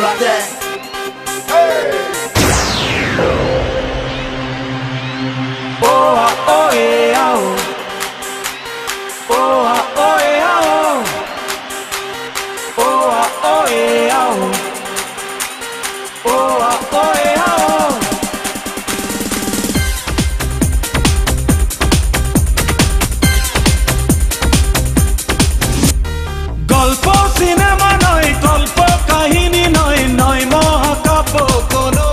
like that. Oh, oh, yeah, oh. Oh, oh, yeah, oh. Oh, oh, yeah, oh. Oh, oh, yeah, oh. গল্প cinema নয়, গল্প কাহিনী নয়, নয় মহাকাব্য কোনো।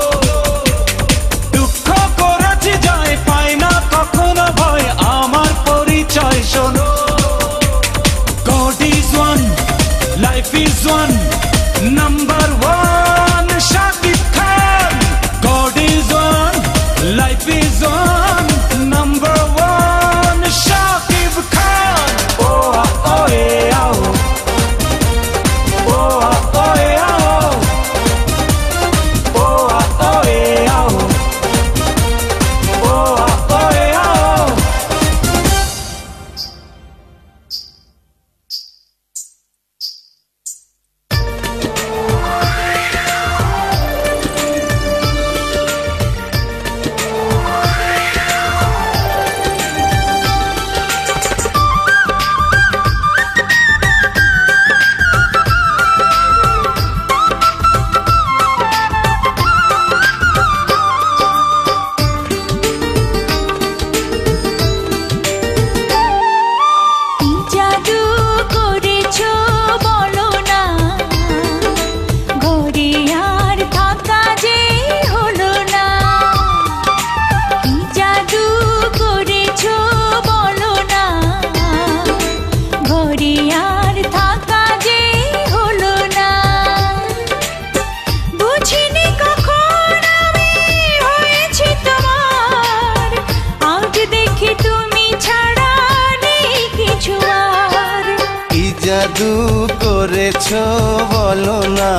দুঃখ করেছি যায়, পাই না কখনো ভয়, আমার পরিচয় শোনো। God is one, life is one, number one, Shakib Khan. God is one, life is one, number one, Shakib Khan. Oh, oh, yeah, oh. জাদু করেছো বলো না,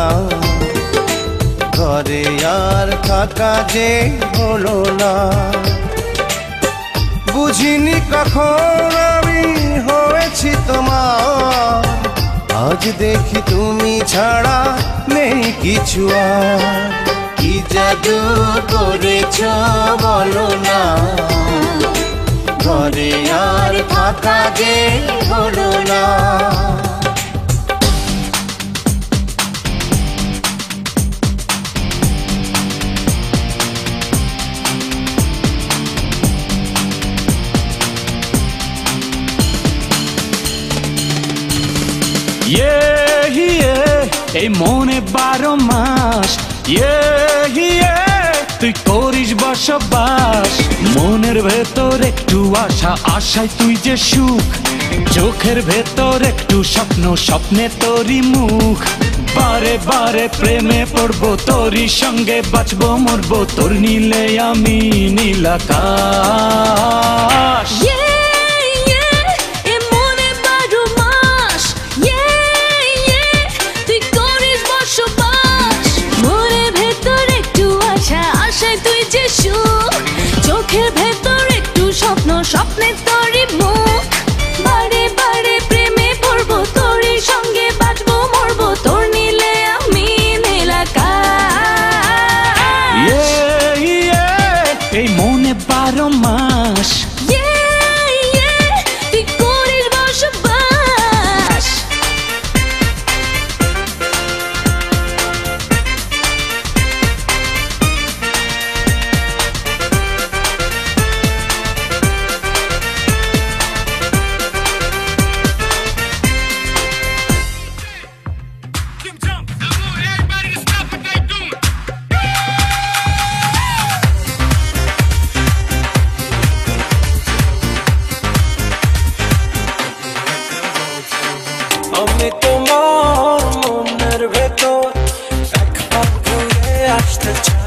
ঘরে আর থাকা যে হলো না। বুঝিনি কখন আমি হয়েছি তোমার, আজ দেখি তুমি ছাড়া নেই কিছু আর। কি জাদু করেছো বলো না, ঘরে আর থাকা যে হলো না। এই মনে 12 মাস, তুই করিস বসবাস। মনের ভেতর একটু আশা, আশায় তুই যে সুখ। চোখের ভেতর একটু স্বপ্ন, স্বপ্নে তোরই মুখ। বারে বারে প্রেমে পড়বো, তোরই সঙ্গে বাঁচবো মরবো, তোর নীলে আমি নীল আকাশ। চোখের ভেতর একটু স্বপ্ন, স্বপ্নে তোরই মুখ। বারে বারে প্রেমে পড়বো, তোরই সঙ্গে বাঁচবো মরবো, তোর নীলে আমি নীল আকাশ। এই মনে 12 মাস, তুই করিস বসবাস। আমি তোমার মনের ভেতর একবার ঘুরে আসতে চাই।